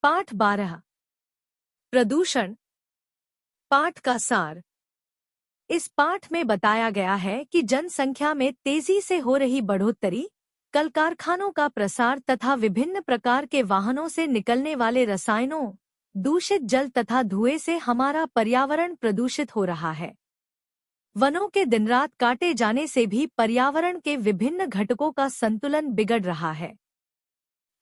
पाठ 12 प्रदूषण। पाठ का सार। इस पाठ में बताया गया है कि जनसंख्या में तेजी से हो रही बढ़ोतरी, कल कारखानों का प्रसार तथा विभिन्न प्रकार के वाहनों से निकलने वाले रसायनों, दूषित जल तथा धुएं से हमारा पर्यावरण प्रदूषित हो रहा है। वनों के दिन रात काटे जाने से भी पर्यावरण के विभिन्न घटकों का संतुलन बिगड़ रहा है।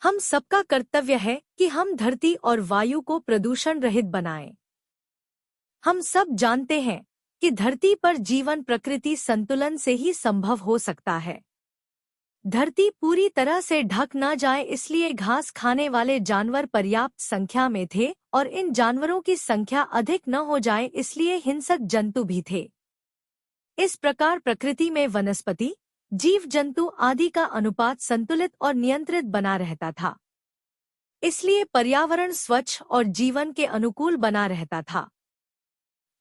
हम सबका कर्तव्य है कि हम धरती और वायु को प्रदूषण रहित बनाएं। हम सब जानते हैं कि धरती पर जीवन प्रकृति संतुलन से ही संभव हो सकता है। धरती पूरी तरह से ढक न जाए, इसलिए घास खाने वाले जानवर पर्याप्त संख्या में थे और इन जानवरों की संख्या अधिक न हो जाए, इसलिए हिंसक जंतु भी थे। इस प्रकार प्रकृति में वनस्पति, जीव जंतु आदि का अनुपात संतुलित और नियंत्रित बना रहता था। इसलिए पर्यावरण स्वच्छ और जीवन के अनुकूल बना रहता था।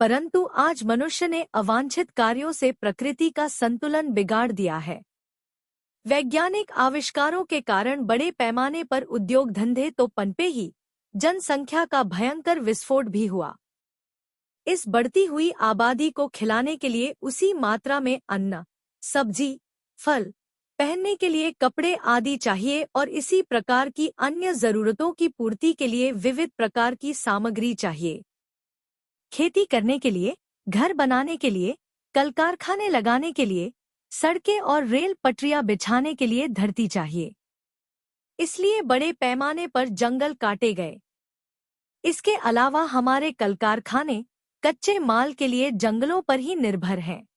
परंतु आज मनुष्य ने अवांछित कार्यों से प्रकृति का संतुलन बिगाड़ दिया है। वैज्ञानिक आविष्कारों के कारण बड़े पैमाने पर उद्योग धंधे तो पनपे ही, जनसंख्या का भयंकर विस्फोट भी हुआ। इस बढ़ती हुई आबादी को खिलाने के लिए उसी मात्रा में अन्न, सब्जी, फल, पहनने के लिए कपड़े आदि चाहिए और इसी प्रकार की अन्य जरूरतों की पूर्ति के लिए विविध प्रकार की सामग्री चाहिए। खेती करने के लिए, घर बनाने के लिए, कल कारखाने लगाने के लिए, सड़कें और रेल पटरियां बिछाने के लिए धरती चाहिए। इसलिए बड़े पैमाने पर जंगल काटे गए। इसके अलावा हमारे कल कारखाने कच्चे माल के लिए जंगलों पर ही निर्भर हैं।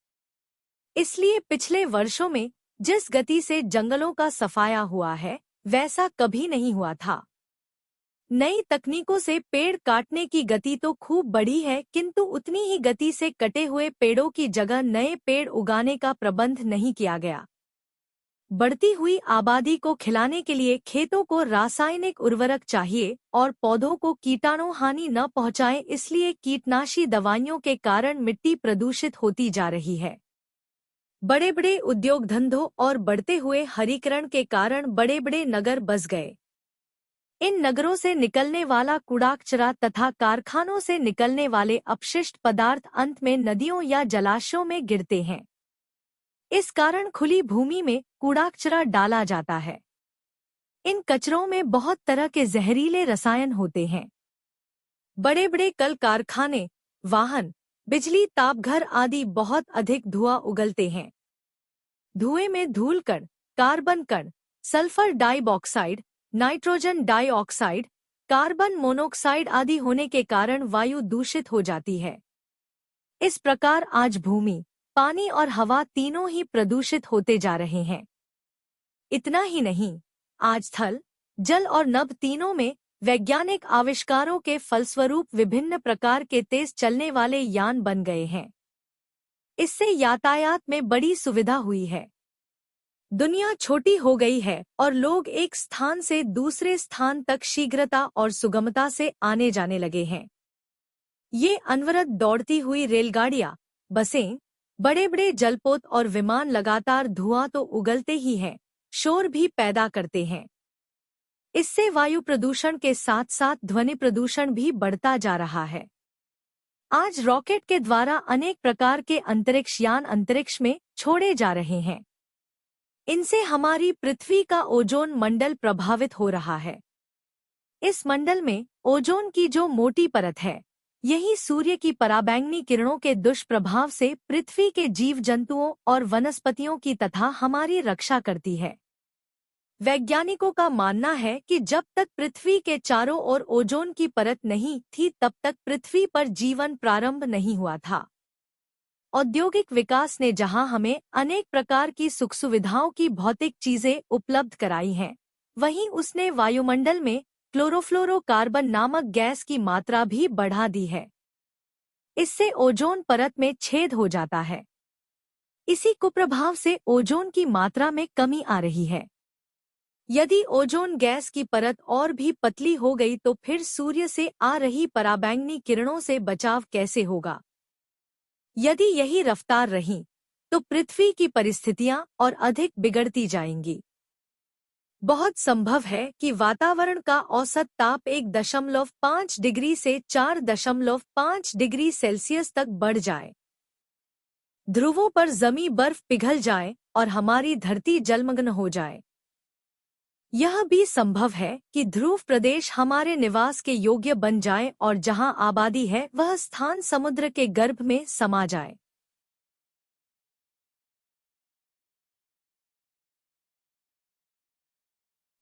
इसलिए पिछले वर्षों में जिस गति से जंगलों का सफाया हुआ है, वैसा कभी नहीं हुआ था। नई तकनीकों से पेड़ काटने की गति तो खूब बढ़ी है, किंतु उतनी ही गति से कटे हुए पेड़ों की जगह नए पेड़ उगाने का प्रबंध नहीं किया गया। बढ़ती हुई आबादी को खिलाने के लिए खेतों को रासायनिक उर्वरक चाहिए और पौधों को कीटाणु हानि न पहुंचाए, इसलिए कीटनाशी दवाइयों के कारण मिट्टी प्रदूषित होती जा रही है। बड़े बड़े उद्योग धंधों और बढ़ते हुए हरीकरण के कारण बड़े बड़े नगर बस गए। इन नगरों से निकलने वाला कूड़ा कचरा तथा कारखानों से निकलने वाले अपशिष्ट पदार्थ अंत में नदियों या जलाशयों में गिरते हैं। इस कारण खुली भूमि में कूड़ा कचरा डाला जाता है। इन कचरों में बहुत तरह के जहरीले रसायन होते हैं। बड़े बड़े कल कारखाने, वाहन, बिजली तापघर आदि बहुत अधिक धुआं उगलते हैं। धुएं में धूल कण, कार्बन कण, sulphur dioxide, nitrogen dioxide, carbon monoxide आदि होने के कारण वायु दूषित हो जाती है। इस प्रकार आज भूमि, पानी और हवा तीनों ही प्रदूषित होते जा रहे हैं। इतना ही नहीं, आज थल, जल और नभ तीनों में वैज्ञानिक आविष्कारों के फलस्वरूप विभिन्न प्रकार के तेज चलने वाले यान बन गए हैं। इससे यातायात में बड़ी सुविधा हुई है। दुनिया छोटी हो गई है और लोग एक स्थान से दूसरे स्थान तक शीघ्रता और सुगमता से आने जाने लगे हैं। ये अनवरत दौड़ती हुई रेलगाड़ियां, बसें, बड़े बड़े जलपोत और विमान लगातार धुआं तो उगलते ही हैं, शोर भी पैदा करते हैं। इससे वायु प्रदूषण के साथ साथ ध्वनि प्रदूषण भी बढ़ता जा रहा है। आज रॉकेट के द्वारा अनेक प्रकार के अंतरिक्ष यान अंतरिक्ष में छोड़े जा रहे हैं। इनसे हमारी पृथ्वी का ओजोन मंडल प्रभावित हो रहा है। इस मंडल में ओजोन की जो मोटी परत है, यही सूर्य की पराबैंगनी किरणों के दुष्प्रभाव से पृथ्वी के जीव जंतुओं और वनस्पतियों की तथा हमारी रक्षा करती है। वैज्ञानिकों का मानना है कि जब तक पृथ्वी के चारों ओर ओजोन की परत नहीं थी, तब तक पृथ्वी पर जीवन प्रारंभ नहीं हुआ था। औद्योगिक विकास ने जहां हमें अनेक प्रकार की सुख सुविधाओं की भौतिक चीजें उपलब्ध कराई हैं, वहीं उसने वायुमंडल में क्लोरोफ्लोरोकार्बन नामक गैस की मात्रा भी बढ़ा दी है। इससे ओजोन परत में छेद हो जाता है। इसी कुप्रभाव से ओजोन की मात्रा में कमी आ रही है। यदि ओजोन गैस की परत और भी पतली हो गई तो फिर सूर्य से आ रही पराबैंगनी किरणों से बचाव कैसे होगा? यदि यही रफ्तार रही तो पृथ्वी की परिस्थितियां और अधिक बिगड़ती जाएंगी। बहुत संभव है कि वातावरण का औसत ताप 1.5 डिग्री से 4.5 डिग्री सेल्सियस तक बढ़ जाए। ध्रुवों पर जमी बर्फ पिघल जाए और हमारी धरती जलमग्न हो जाए। यह भी संभव है कि ध्रुव प्रदेश हमारे निवास के योग्य बन जाए और जहां आबादी है वह स्थान समुद्र के गर्भ में समा जाए।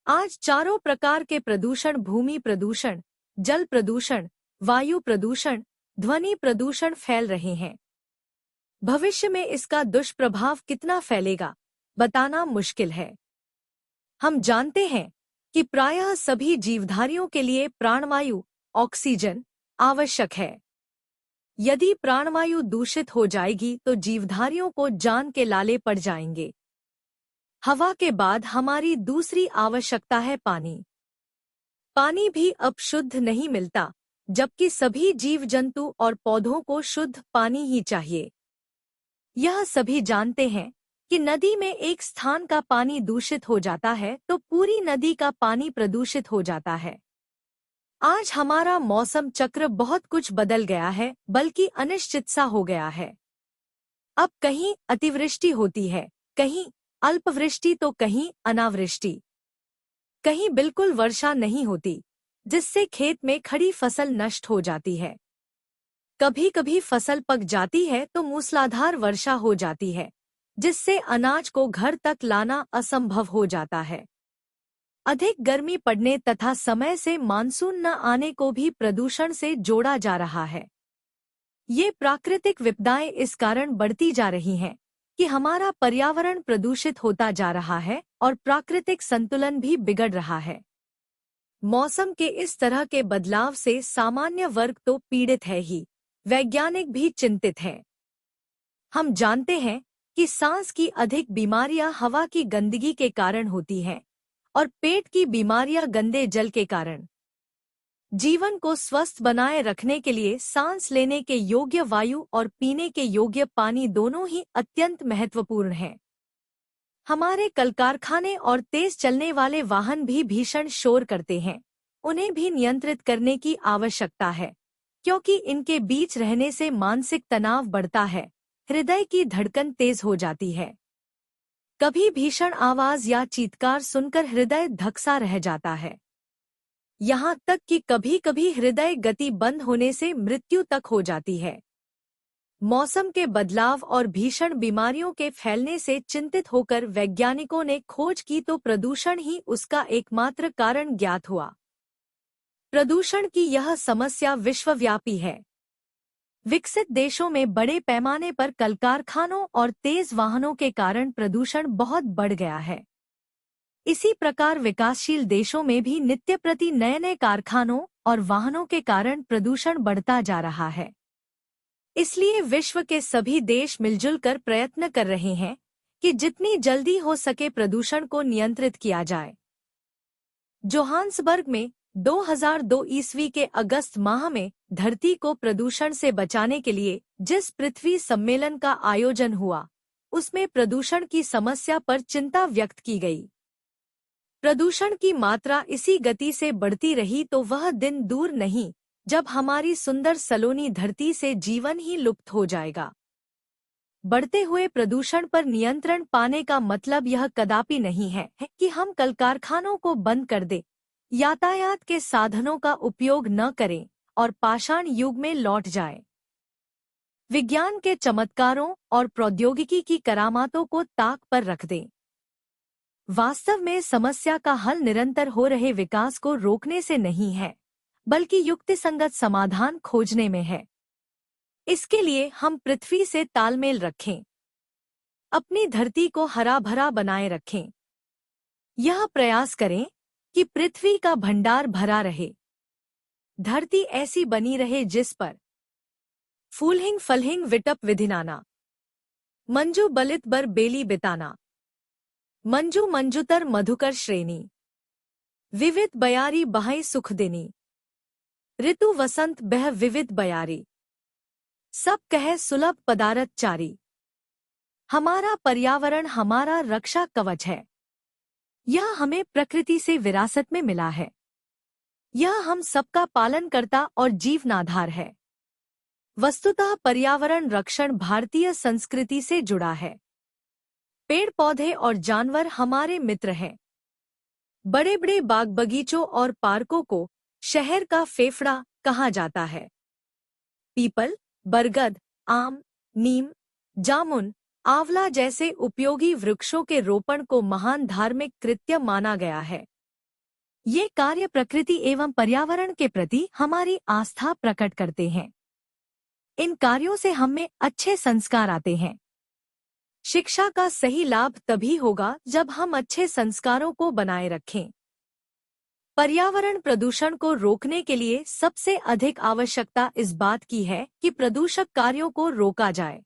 आज चारों प्रकार के प्रदूषण, भूमि प्रदूषण, जल प्रदूषण, वायु प्रदूषण, ध्वनि प्रदूषण फैल रहे हैं। भविष्य में इसका दुष्प्रभाव कितना फैलेगा, बताना मुश्किल है। हम जानते हैं कि प्रायः सभी जीवधारियों के लिए प्राणवायु, ऑक्सीजन, आवश्यक है। यदि प्राणवायु दूषित हो जाएगी तो जीवधारियों को जान के लाले पड़ जाएंगे। हवा के बाद हमारी दूसरी आवश्यकता है पानी। पानी भी अब शुद्ध नहीं मिलता, जबकि सभी जीव जंतु और पौधों को शुद्ध पानी ही चाहिए। यह सभी जानते हैं कि नदी में एक स्थान का पानी दूषित हो जाता है तो पूरी नदी का पानी प्रदूषित हो जाता है। आज हमारा मौसम चक्र बहुत कुछ बदल गया है, बल्कि अनिश्चित सा हो गया है। अब कहीं अतिवृष्टि होती है, कहीं अल्पवृष्टि तो कहीं अनावृष्टि। कहीं बिल्कुल वर्षा नहीं होती, जिससे खेत में खड़ी फसल नष्ट हो जाती है। कभी कभी फसल पक जाती है तो मूसलाधार वर्षा हो जाती है, जिससे अनाज को घर तक लाना असंभव हो जाता है। अधिक गर्मी पड़ने तथा समय से मानसून न आने को भी प्रदूषण से जोड़ा जा रहा है। ये प्राकृतिक विपदाएं इस कारण बढ़ती जा रही हैं कि हमारा पर्यावरण प्रदूषित होता जा रहा है और प्राकृतिक संतुलन भी बिगड़ रहा है। मौसम के इस तरह के बदलाव से सामान्य वर्ग तो पीड़ित है ही, वैज्ञानिक भी चिंतित हैं। हम जानते हैं कि सांस की अधिक बीमारियां हवा की गंदगी के कारण होती हैं और पेट की बीमारियां गंदे जल के कारण। जीवन को स्वस्थ बनाए रखने के लिए सांस लेने के योग्य वायु और पीने के योग्य पानी दोनों ही अत्यंत महत्वपूर्ण हैं। हमारे कल कारखाने और तेज चलने वाले वाहन भी भीषण शोर करते हैं। उन्हें भी नियंत्रित करने की आवश्यकता है, क्योंकि इनके बीच रहने से मानसिक तनाव बढ़ता है, हृदय की धड़कन तेज हो जाती है। कभी भीषण आवाज या चीत्कार सुनकर हृदय धक्सा रह जाता है। यहाँ तक कि कभी कभी हृदय गति बंद होने से मृत्यु तक हो जाती है। मौसम के बदलाव और भीषण बीमारियों के फैलने से चिंतित होकर वैज्ञानिकों ने खोज की तो प्रदूषण ही उसका एकमात्र कारण ज्ञात हुआ। प्रदूषण की यह समस्या विश्वव्यापी है। विकसित देशों में बड़े पैमाने पर कल कारखानों और तेज वाहनों के कारण प्रदूषण बहुत बढ़ गया है। इसी प्रकार विकासशील देशों में भी नित्य प्रति नए नए कारखानों और वाहनों के कारण प्रदूषण बढ़ता जा रहा है। इसलिए विश्व के सभी देश मिलजुल कर प्रयत्न कर रहे हैं कि जितनी जल्दी हो सके प्रदूषण को नियंत्रित किया जाए। जोहान्सबर्ग में 2002 ईस्वी के अगस्त माह में धरती को प्रदूषण से बचाने के लिए जिस पृथ्वी सम्मेलन का आयोजन हुआ, उसमें प्रदूषण की समस्या पर चिंता व्यक्त की गई। प्रदूषण की मात्रा इसी गति से बढ़ती रही तो वह दिन दूर नहीं जब हमारी सुंदर सलोनी धरती से जीवन ही लुप्त हो जाएगा। बढ़ते हुए प्रदूषण पर नियंत्रण पाने का मतलब यह कदापि नहीं है कि हम कल कारखानों को बंद कर दें, यातायात के साधनों का उपयोग न करें और पाषाण युग में लौट जाएं। विज्ञान के चमत्कारों और प्रौद्योगिकी की करामातों को ताक पर रख दें। वास्तव में समस्या का हल निरंतर हो रहे विकास को रोकने से नहीं है, बल्कि युक्तिसंगत समाधान खोजने में है। इसके लिए हम पृथ्वी से तालमेल रखें, अपनी धरती को हरा भरा बनाए रखें। यह प्रयास करें कि पृथ्वी का भंडार भरा रहे, धरती ऐसी बनी रहे जिस पर फूलहिंग फलहिंग विटप विधिनाना, मंजू बलित बर बेली बिताना, मंजू मंजुतर मधुकर श्रेणी, विविध बयारी बहाई सुख देनी, ऋतु वसंत बह विविध बयारी, सब कह सुलभ पदारथ चारी। हमारा पर्यावरण हमारा रक्षा कवच है। यह हमें प्रकृति से विरासत में मिला है। यह हम सबका पालनकर्ता और जीवनाधार है। वस्तुतः पर्यावरण रक्षण भारतीय संस्कृति से जुड़ा है। पेड़ पौधे और जानवर हमारे मित्र हैं। बड़े बड़े बाग बगीचों और पार्कों को शहर का फेफड़ा कहा जाता है। पीपल, बरगद, आम, नीम, जामुन, आंवला जैसे उपयोगी वृक्षों के रोपण को महान धार्मिक कृत्य माना गया है। ये कार्य प्रकृति एवं पर्यावरण के प्रति हमारी आस्था प्रकट करते हैं। इन कार्यों से हमें अच्छे संस्कार आते हैं। शिक्षा का सही लाभ तभी होगा जब हम अच्छे संस्कारों को बनाए रखें। पर्यावरण प्रदूषण को रोकने के लिए सबसे अधिक आवश्यकता इस बात की है कि प्रदूषक कार्यों को रोका जाए।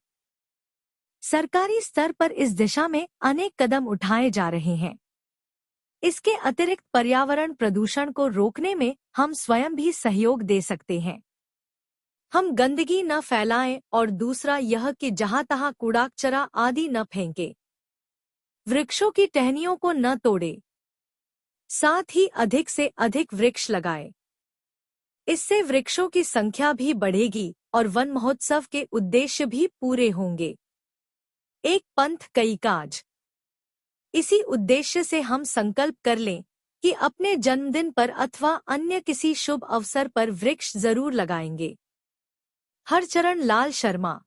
सरकारी स्तर पर इस दिशा में अनेक कदम उठाए जा रहे हैं। इसके अतिरिक्त पर्यावरण प्रदूषण को रोकने में हम स्वयं भी सहयोग दे सकते हैं। हम गंदगी न फैलाएं और दूसरा यह कि जहां तहां कूड़ा कचरा आदि न फेंकें। वृक्षों की टहनियों को न तोड़ें। साथ ही अधिक से अधिक वृक्ष लगाएं। इससे वृक्षों की संख्या भी बढ़ेगी और वन महोत्सव के उद्देश्य भी पूरे होंगे। एक पंथ कई काज। इसी उद्देश्य से हम संकल्प कर लें कि अपने जन्मदिन पर अथवा अन्य किसी शुभ अवसर पर वृक्ष जरूर लगाएंगे। हरचरण लाल शर्मा।